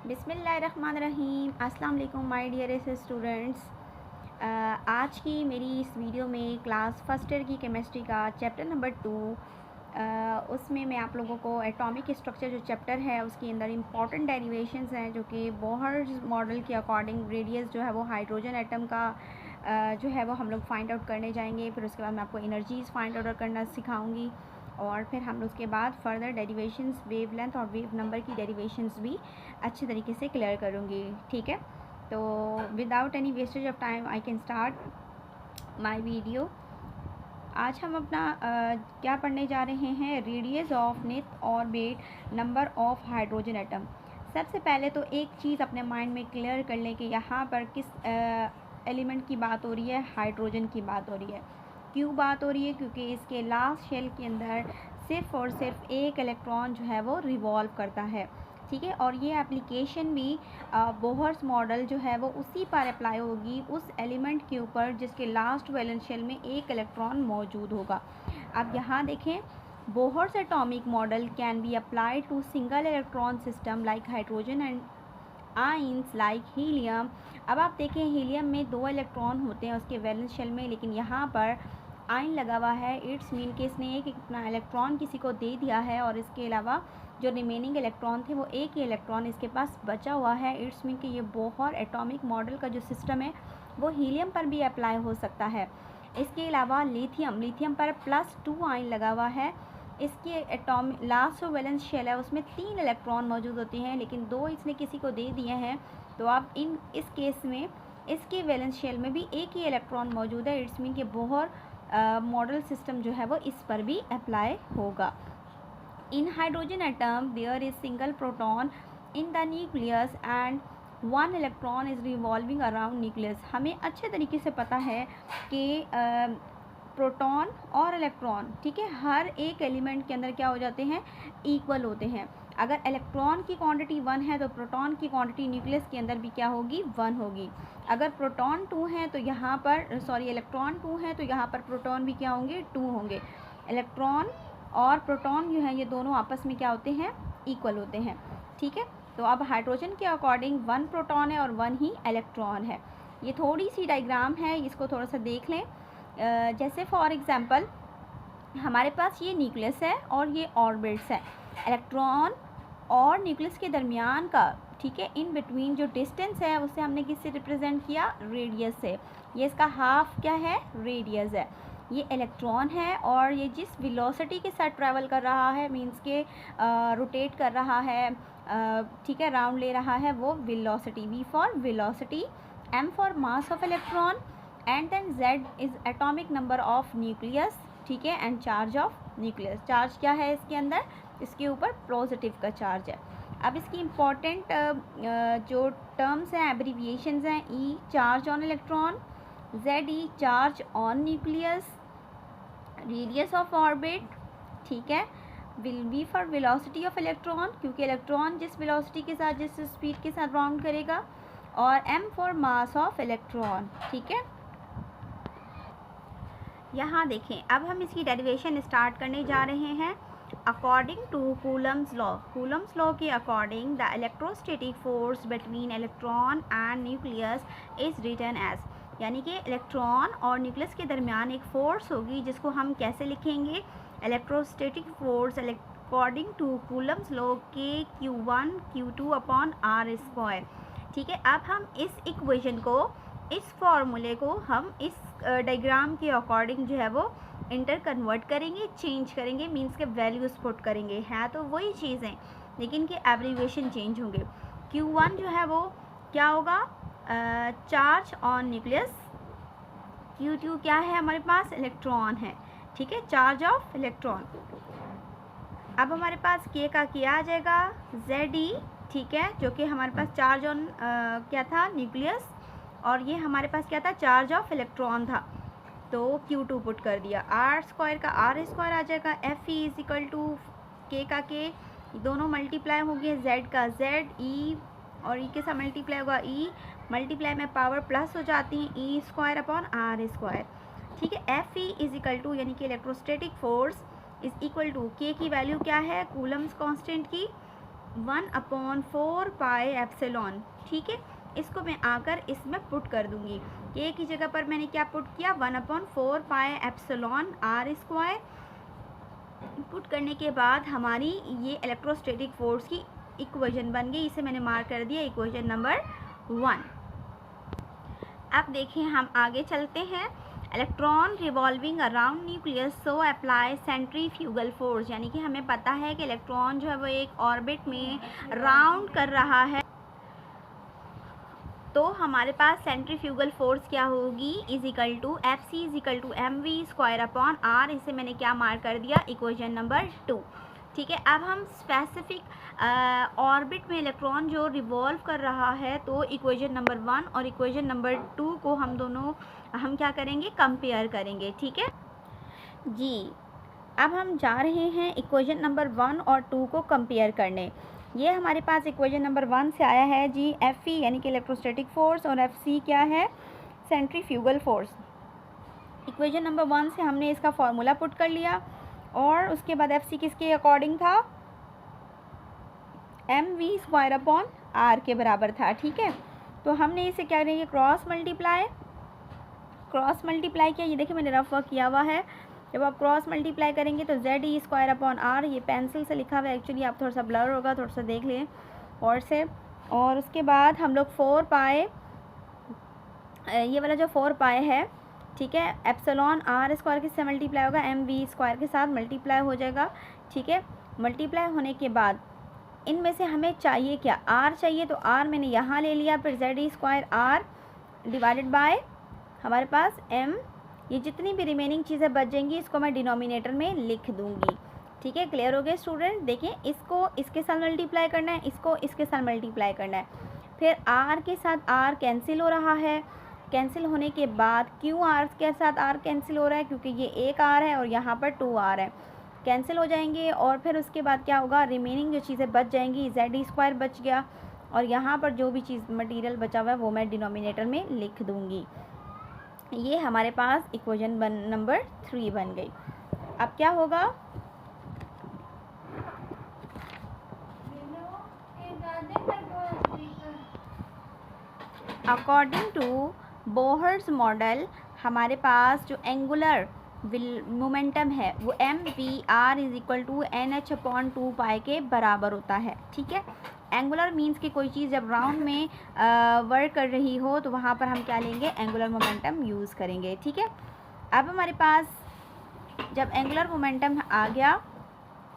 बिस्मिल्लाहिर्रहमानिर्रहीम। अस्सलाम वालेकुम माय डियरेस्ट स्टूडेंट्स। आज की मेरी इस वीडियो में क्लास फर्स्ट ईयर की केमिस्ट्री का चैप्टर नंबर 2, उसमें मैं आप लोगों को एटॉमिक स्ट्रक्चर जो चैप्टर है उसके अंदर इंपॉर्टेंट डेरिवेशंस हैं जो कि बोहर मॉडल के अकॉर्डिंग रेडियस जो है वो हाइड्रोजन एटम का जो है वो हम लोग फाइंड आउट करने जाएंगे। फिर उसके बाद मैं आपको एनर्जीज़ फाइंड आउट करना सिखाऊंगी और फिर हम उसके बाद फर्दर डेरिवेशंस वेवलेंथ और वेव नंबर की डेरिवेशंस भी अच्छे तरीके से क्लियर करूँगी। ठीक है, तो without any wastage of time I can start my video. आज हम अपना क्या पढ़ने जा रहे हैं, radius of net orbit number of hydrogen atom. सबसे पहले तो एक चीज़ अपने माइंड में क्लियर कर लें कि यहाँ पर किस एलिमेंट की बात हो रही है, हाइड्रोजन की बात हो रही है। क्यों बात हो रही है? क्योंकि इसके लास्ट शेल के अंदर सिर्फ और सिर्फ एक इलेक्ट्रॉन जो है वो रिवॉल्व करता है। ठीक है, और ये एप्लीकेशन भी बोहर्स मॉडल जो है वो उसी पर अप्लाई होगी, उस एलिमेंट के ऊपर जिसके लास्ट वैलेंस शेल में एक इलेक्ट्रॉन मौजूद होगा। अब यहाँ देखें, Bohr's atomic model can be applied to single electron system like hydrogen and ions like helium. अब आप देखें, हीलियम में 2 इलेक्ट्रॉन होते हैं उसके वैलेंस शेल में, लेकिन यहाँ पर आयन लगा हुआ है। इट्स मीन कि इसने एक अपना इलेक्ट्रॉन किसी को दे दिया है और इसके अलावा जो रिमेनिंग इलेक्ट्रॉन थे वो एक ही इलेक्ट्रॉन इसके पास बचा हुआ है। इट्स मीन कि ये बोहर एटॉमिक मॉडल का जो सिस्टम है वो हीलियम पर भी अप्लाई हो सकता है। इसके अलावा लिथियम पर +2 आयन लगा हुआ है। इसके एटॉमिक लास्ट जो वैलेंस शेल है उसमें 3 इलेक्ट्रॉन मौजूद होते हैं, लेकिन 2 इसने किसी को दे दिए हैं। तो आप इस केस में इसके वैलेंस शेल में भी एक ही इलेक्ट्रॉन मौजूद है। इट्स मीन कि बोहर मॉडल सिस्टम जो है वो इस पर भी अप्लाई होगा। In hydrogen atom there is single proton in the nucleus and 1 electron is revolving around nucleus. हमें अच्छे तरीके से पता है कि प्रोटॉन और इलेक्ट्रॉन, ठीक है, हर एक एलिमेंट के अंदर क्या हो जाते हैं, इक्वल होते हैं। अगर इलेक्ट्रॉन की क्वांटिटी 1 है तो प्रोटॉन की क्वांटिटी न्यूक्लियस के अंदर भी क्या होगी, 1 होगी। अगर प्रोटॉन 2 है तो यहाँ पर इलेक्ट्रॉन 2 है तो यहाँ पर प्रोटॉन भी क्या होंगे, 2 होंगे। इलेक्ट्रॉन और प्रोटॉन जो है ये दोनों आपस में क्या होते हैं, इक्वल होते हैं। ठीक है, तो अब हाइड्रोजन के अकॉर्डिंग 1 प्रोटॉन है और 1 ही इलेक्ट्रॉन है। ये थोड़ी सी डायग्राम है, इसको थोड़ा सा देख लें। जैसे फॉर एग्जांपल हमारे पास ये न्यूक्लियस है और ये ऑर्बिट्स है। इलेक्ट्रॉन और न्यूक्लियस के दरमियान का, ठीक है, इन बिटवीन जो डिस्टेंस है उसे हमने किससे रिप्रेजेंट किया, रेडियस से। ये इसका हाफ क्या है, रेडियस है। ये इलेक्ट्रॉन है और ये जिस वेलोसिटी के साथ ट्रैवल कर रहा है, मींस के रोटेट कर रहा है, ठीक है, राउंड ले रहा है, वो velocity. V for velocity, M for mass of electron and then Z is atomic number of nucleus, ठीक है, and charge of nucleus. Charge क्या है इसके अंदर, इसके ऊपर पॉजिटिव का चार्ज है। अब इसकी इम्पॉर्टेंट जो टर्म्स हैं, एब्रीविएशंस हैं, E charge on electron, ZE charge on nucleus, radius of orbit, ठीक है, V for velocity of electron, क्योंकि इलेक्ट्रॉन जिस वेलोसिटी के साथ, जिस स्पीड के साथ राउंड करेगा, और M for mass of electron. ठीक है, यहाँ देखें, अब हम इसकी डेरिवेशन स्टार्ट करने जा रहे हैं। अकॉर्डिंग टू कूलम्स लॉ के according the electrostatic force between electron and nucleus is written as, यानी कि इलेक्ट्रॉन और न्यूक्लियस के दरमियान एक फोर्स होगी जिसको हम कैसे लिखेंगे, electrostatic force according to Coulomb's law के Q1 Q2 अपॉन R²। ठीक है, अब हम इस इक्वेशन को, इस फॉर्मूले को हम इस डायग्राम के अकॉर्डिंग जो है वो इंटर कन्वर्ट करेंगे, चेंज करेंगे, मींस के वैल्यूज पुट करेंगे। है तो वही चीज़ें, लेकिन कि एब्रीविएशन चेंज होंगे। Q1 जो है वो क्या होगा, चार्ज ऑन न्यूक्लियस। Q2 क्या है, हमारे पास इलेक्ट्रॉन है, ठीक है, चार्ज ऑफ इलेक्ट्रॉन। अब हमारे पास K का क्या आ जाएगा, ZE, ठीक है, जो कि हमारे पास चार्ज ऑन क्या था, न्यूक्लियस, और ये हमारे पास क्या था, चार्ज ऑफ इलेक्ट्रॉन था। तो Q2 पुट कर दिया, R² का R² आ जाएगा, FE is equal to K का K, दोनों मल्टीप्लाई हो गए, Z का Z, E और E के साथ मल्टीप्लाई होगा, E मल्टीप्लाई में पावर प्लस हो जाती है, E² अपॉन R²। ठीक है, FE इज इक्वल टू, यानी कि electrostatic force is equal to K की वैल्यू क्या है, कूलम्स कांस्टेंट की, 1/4πε, ठीक है। इसको मैं आकर इसमें पुट कर दूंगी। ए की जगह पर मैंने क्या पुट किया, 1/4πε r²। पुट करने के बाद हमारी ये इलेक्ट्रोस्टैटिक फोर्स की इक्वेशन बन गई। इसे मैंने मार्क कर दिया इक्वेशन नंबर 1। अब देखिए हम आगे चलते हैं। Electron revolving around nucleus so apply centrifugal force, यानी कि हमें पता है कि इलेक्ट्रॉन जो है वो एक ऑर्बिट में राउंड कर रहा है, तो हमारे पास सेंट्रीफ्यूगल फोर्स क्या होगी, is equal to FC is equal to mv²/r। इसे मैंने क्या मार्क कर दिया, इक्वेशन नंबर 2, ठीक है। अब हम स्पेसिफिक ऑर्बिट में इलेक्ट्रॉन जो रिवॉल्व कर रहा है, तो इक्वेशन नंबर 1 और इक्वेशन नंबर 2 को हम क्या करेंगे, कंपेयर करेंगे, ठीक है जी। अब हम जा रहे हैं इक्वेशन नंबर 1 और 2 को कंपेयर करने। ये हमारे पास इक्वेशन नंबर 1 से आया है जी, Fe यानी कि इलेक्ट्रोस्टैटिक फोर्स, और Fc क्या है, सेंट्रीफ्यूगल फोर्स। इक्वेशन नंबर 1 से हमने इसका फॉर्मूला पुट कर लिया, और उसके बाद Fc किसके अकॉर्डिंग था, mv²/r के बराबर था, ठीक है। तो हमने इसे क्या करेंगे, क्रॉस मल्टीप्लाई किया। ये देखिए मैंने रफ वर्क किया हुआ है। जब आप क्रॉस मल्टीप्लाई करेंगे तो ZE²/r, ये पेंसिल से लिखा हुआ है, एक्चुअली आप थोड़ा सा ब्लर होगा, थोड़ा सा देख लें और से। और उसके बाद हम लोग 4π, ये वाला जो 4π है, ठीक है, εr² किससे मल्टीप्लाई होगा, mv² के साथ मल्टीप्लाई हो जाएगा, ठीक है। मल्टीप्लाई होने के बाद इनमें से हमें चाहिए क्या, r चाहिए, तो r मैंने यहाँ ले लिया, फिर ZE²r डिवाइडेड बाय हमारे पास m। ये जितनी भी रिमेनिंग चीज़ें बच जाएंगी इसको मैं डिनोमिनेटर में लिख दूंगी, ठीक है। क्लियर हो गए स्टूडेंट। देखिए इसको इसके साथ मल्टीप्लाई करना है, इसको इसके साथ मल्टीप्लाई करना है, फिर r के साथ r कैंसिल हो रहा है। कैंसिल होने के बाद क्यों r के साथ r कैंसिल हो रहा है, क्योंकि ये एक r है और यहाँ पर 2r है, कैंसिल हो जाएंगे। और फिर उसके बाद क्या होगा, रिमेनिंग जो चीज़ें बच जाएंगी, ZE² बच गया, और यहाँ पर जो भी चीज़ मटेरियल बचा हुआ है वो मैं डिनोमिनेटर में लिख दूँगी। ये हमारे पास इक्वेशन नंबर 3 बन गई। अब क्या होगा, अकॉर्डिंग टू बोहर्स मॉडल हमारे पास जो एंगुलर मोमेंटम है वो mvr is equal to nh/2π के बराबर होता है, ठीक है। एंगुलर मींस कि कोई चीज़ जब राउंड में वर्क कर रही हो तो वहाँ पर हम क्या लेंगे, एंगुलर मोमेंटम यूज़ करेंगे, ठीक है। अब हमारे पास जब एंगुलर मोमेंटम आ गया,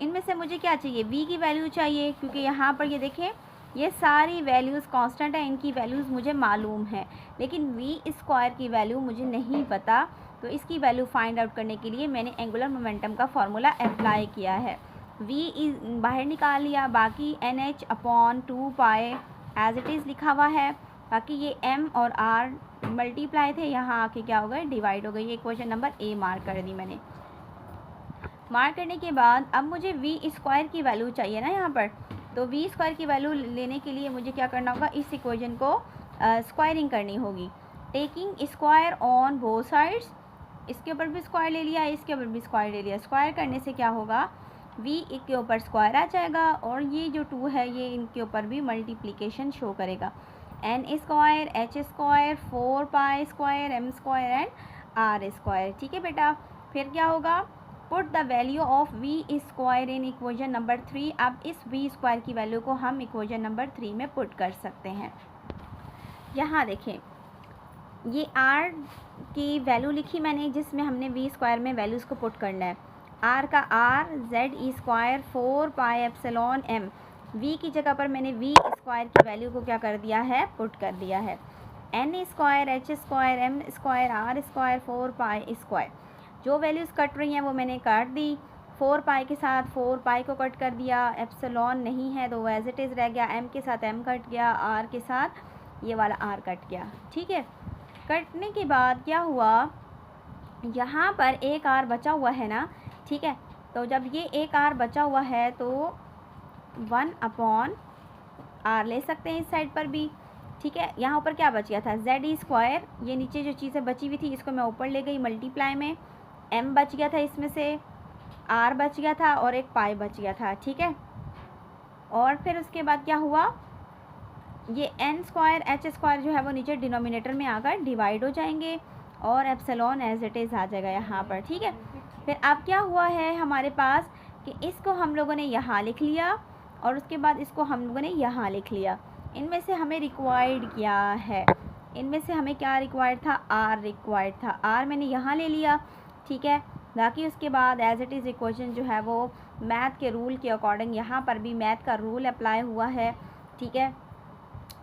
इनमें से मुझे क्या चाहिए, v की वैल्यू चाहिए, क्योंकि यहाँ पर ये देखें ये सारी वैल्यूज़ कांस्टेंट है, इनकी वैल्यूज़ मुझे मालूम है, लेकिन v² की वैल्यू मुझे नहीं पता। तो इसकी वैल्यू फाइंड आउट करने के लिए मैंने एंगुलर मोमेंटम का फॉर्मूला अप्लाई किया है। v बाहर निकाल लिया, बाकी nh/2π एज इट इज़ लिखा हुआ है, बाकी ये m और r मल्टीप्लाई थे, यहाँ आके क्या हो गए, डिवाइड हो गई। ये क्वेश्चन नंबर A मार्क कर दी मैंने। मार्क करने के बाद अब मुझे v² की वैल्यू चाहिए ना यहाँ पर, तो v² की वैल्यू लेने के लिए मुझे क्या करना होगा, इस इक्वेशन को स्क्वायरिंग करनी होगी, taking square on both sides. इसके ऊपर भी स्क्वायर ले लिया, इसके ऊपर भी स्क्वायर ले लिया। स्क्वायर करने से क्या होगा, v के ऊपर स्क्वायर आ जाएगा, और ये जो 2 है ये इनके ऊपर भी मल्टीप्लिकेशन शो करेगा। n², h², 4π², m² and r², ठीक है बेटा। फिर क्या होगा, put the value of v² in equation number 3। अब इस v² की वैल्यू को हम इक्वेशन नंबर 3 में पुट कर सकते हैं। यहाँ देखें ये r की वैल्यू लिखी मैंने, जिसमें हमने v² में वैल्यूज़ को पुट करना है। r का r, ZE² 4πε/m, v की जगह पर मैंने v² की वैल्यू को क्या कर दिया है, पुट कर दिया है। n², h², m², r², 4π², जो वैल्यूज़ कट रही हैं वो मैंने काट दी। 4π के साथ 4π को कट कर दिया, एप्सिलॉन नहीं है तो वो एज इट इज़ रह गया, m के साथ m कट गया, r के साथ ये वाला r कट गया, ठीक है। कटने के बाद क्या हुआ, यहाँ पर एक r बचा हुआ है ना, ठीक है। तो जब ये एक r बचा हुआ है तो 1/r ले सकते हैं इस साइड पर भी, ठीक है। यहाँ ऊपर क्या बच गया था, ZE², ये नीचे जो चीज़ें बची हुई थी इसको मैं ऊपर ले गई मल्टीप्लाई में, m बच गया था, इसमें से r बच गया था और एक पाई बच गया था, ठीक है। और फिर उसके बाद क्या हुआ, ये n स्क्वायर h स्क्वायर जो है वो नीचे डिनोमिनेटर में आकर डिवाइड हो जाएंगे और एप्सिलॉन एज इट इज़ आ जाएगा यहाँ पर, ठीक है। फिर अब क्या हुआ है हमारे पास कि इसको हम लोगों ने यहाँ लिख लिया और उसके बाद इसको हम लोगों ने यहाँ लिख लिया। इनमें से हमें रिक्वायर्ड क्या है, इनमें से हमें क्या रिक्वायर्ड था, r रिक्वायर्ड था, r मैंने यहाँ ले लिया, ठीक है। बाकी उसके बाद एज इट इज़ इक्वेशन जो है वो मैथ के रूल के अकॉर्डिंग यहाँ पर भी मैथ का रूल अप्लाई हुआ है, ठीक है।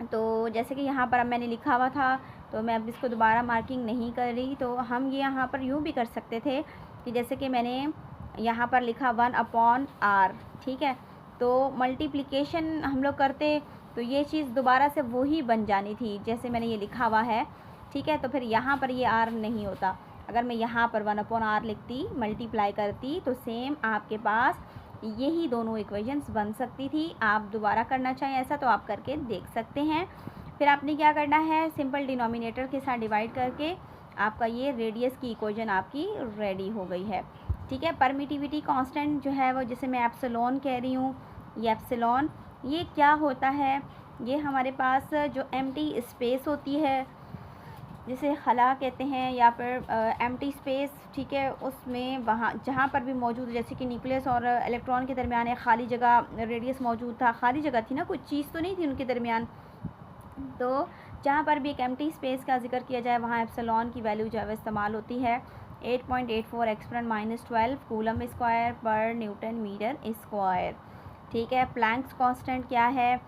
तो जैसे कि यहाँ पर अब मैंने लिखा हुआ था तो मैं अब इसको दोबारा मार्किंग नहीं कर रही। तो हम ये यहाँ पर यूँ भी कर सकते थे कि जैसे कि मैंने यहाँ पर लिखा 1/r, ठीक है। तो मल्टीप्लिकेशन हम लोग करते तो ये चीज़ दोबारा से वही बन जानी थी जैसे मैंने ये लिखा हुआ है, ठीक है। तो फिर यहाँ पर ये r नहीं होता। अगर मैं यहाँ पर 1/r लिखती, मल्टीप्लाई करती, तो सेम आपके पास यही दोनों इक्वेशंस बन सकती थी। आप दोबारा करना चाहें ऐसा तो आप करके देख सकते हैं। फिर आपने क्या करना है, सिंपल डिनोमिनेटर के साथ डिवाइड करके आपका ये रेडियस की इक्वेशन आपकी रेडी हो गई है, ठीक है। परमिटिविटी कांस्टेंट जो है वो, जैसे मैं एप्सिलॉन कह रही हूँ, ये एप्सिलॉन ये क्या होता है, ये हमारे पास जो एम्प्टी स्पेस होती है जिसे खला कहते हैं या फिर एम्प्टी स्पेस, ठीक है, उसमें वहाँ जहाँ पर भी मौजूद, जैसे कि न्यूक्लियस और इलेक्ट्रॉन के दरमियान एक खाली जगह रेडियस मौजूद था, खाली जगह थी ना, कुछ चीज़ तो नहीं थी उनके दरमियान। तो जहाँ पर भी एक एम्प्टी स्पेस का जिक्र किया जाए वहाँ एप्सिलॉन की वैल्यू जो है इस्तेमाल होती है 8.84 एक्सपोनेंट -12 कूलम स्क्वायर पर न्यूटन मीटर स्क्वायर, ठीक है। प्लैंक्स कांस्टेंट क्या है,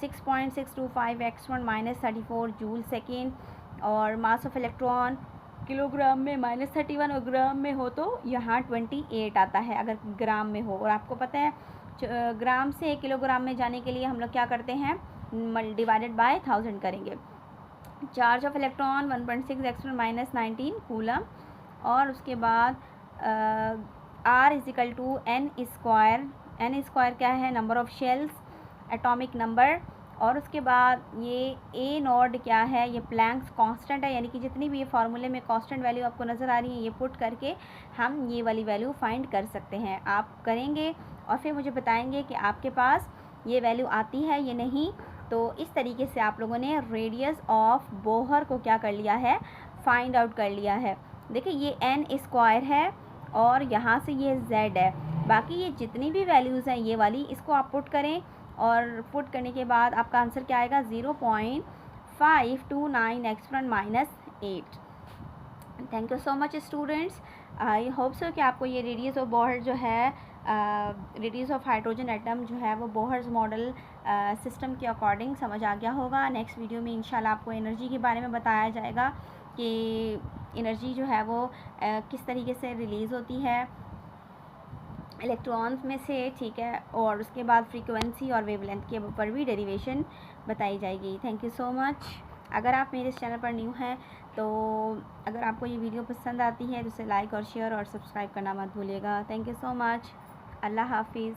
6.625 एक्सपोनेंट -34 जूल सेकेंड। और मास ऑफ इलेक्ट्रॉन किलोग्राम में -31 और ग्राम में हो तो यहाँ 28 आता है अगर ग्राम में हो। और आपको पता है ग्राम से किलोग्राम में जाने के लिए हम लोग क्या करते हैं, डिवाइडेड बाय 1000 करेंगे। Charge of electron 1.6 exponent -19 coulomb. और उसके बाद r is equal to n square, n square क्या है, number of shells, atomic number. और उसके बाद ये a नॉट क्या है, ये प्लैंक्स कांस्टेंट है, यानी कि जितनी भी ये फार्मूले में कांस्टेंट वैल्यू आपको नज़र आ रही है ये पुट करके हम ये वाली वैल्यू फाइंड कर सकते हैं। आप करेंगे और फिर मुझे बताएंगे कि आपके पास ये वैल्यू आती है या नहीं। तो इस तरीके से आप लोगों ने रेडियस ऑफ बोहर को क्या कर लिया है, फाइंड आउट कर लिया है। देखिए ये n स्क्वायर है और यहाँ से ये z है, बाकी ये जितनी भी वैल्यूज़ हैं ये वाली, इसको आप पुट करें और पुट करने के बाद आपका आंसर क्या आएगा, 0.529 exponent -8। Thank you so much students. I hope so कि आपको ये रेडियस ऑफ बोहर जो है, रेडियस ऑफ हाइड्रोजन एटम जो है वो बोहर्स मॉडल सिस्टम के अकॉर्डिंग समझ आ गया होगा। नेक्स्ट वीडियो में इंशाल्लाह आपको एनर्जी के बारे में बताया जाएगा कि एनर्जी जो है वो किस तरीके से रिलीज़ होती है इलेक्ट्रॉन्स में से, ठीक है। और उसके बाद फ्रीक्वेंसी और वेवलेंथ के ऊपर भी डेरिवेशन बताई जाएगी। Thank you so much. अगर आप मेरे इस चैनल पर न्यू हैं तो अगर आपको ये वीडियो पसंद आती है तो इसे लाइक और शेयर और सब्सक्राइब करना मत भूलिएगा। Thank you so much. अल्लाह हाफिज़।